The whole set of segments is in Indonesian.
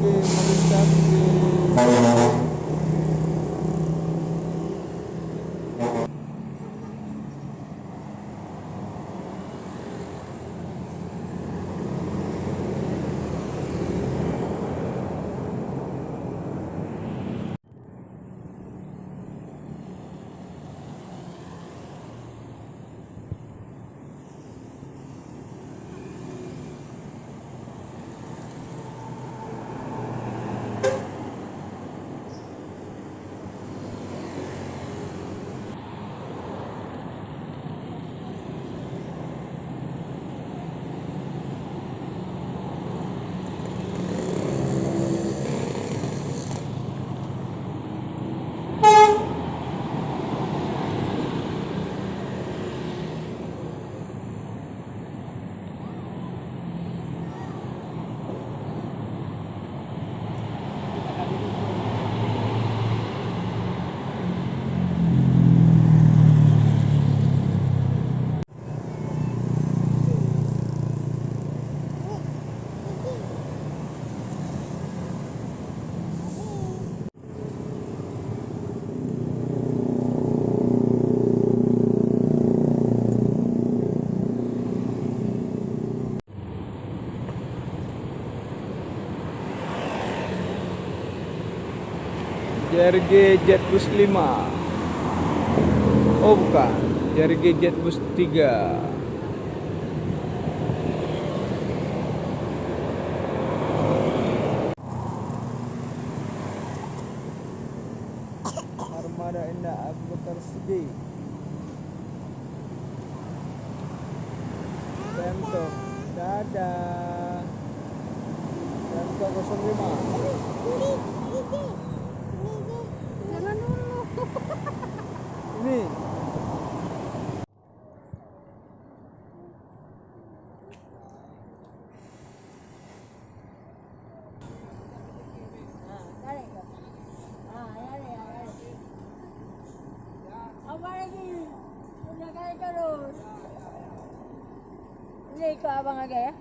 melintas di JRG Jetbus 5. Oh bukan, JRG Jetbus 3. Armada Indah Abu Bakar Siddiq. Pemtok, dadah. Pemtok 05. Jangan dulu. Ini Apa lagi? Udah kayak terus. Ini ikut abang aja ya.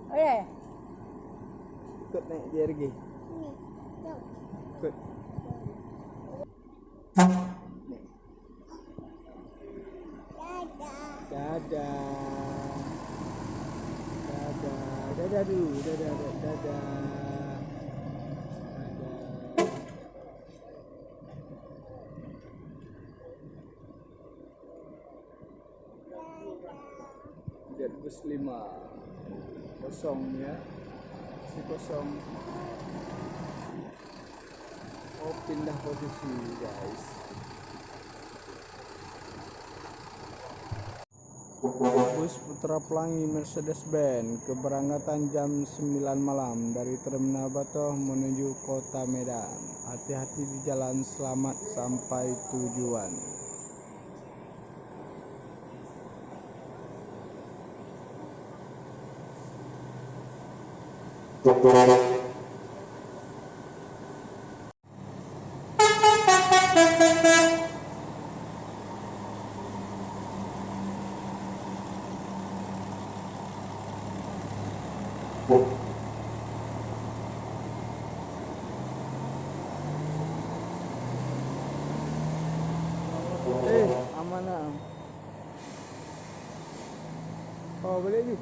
Boleh? ikut naik JRG. Ini. Jom. Ikut. Dadah. Dadah. Dadah dulu. Dadah. Dadah. Jetbus 5 kosong ya, si kosong. Oh pindah posisi guys. Bus Putra Pelangi Mercedes-Benz keberangkatan jam 9 malam dari Terminal Batoh menuju Kota Medan. Hati-hati di jalan, selamat sampai tujuan. Amanah. Oh boleh ni.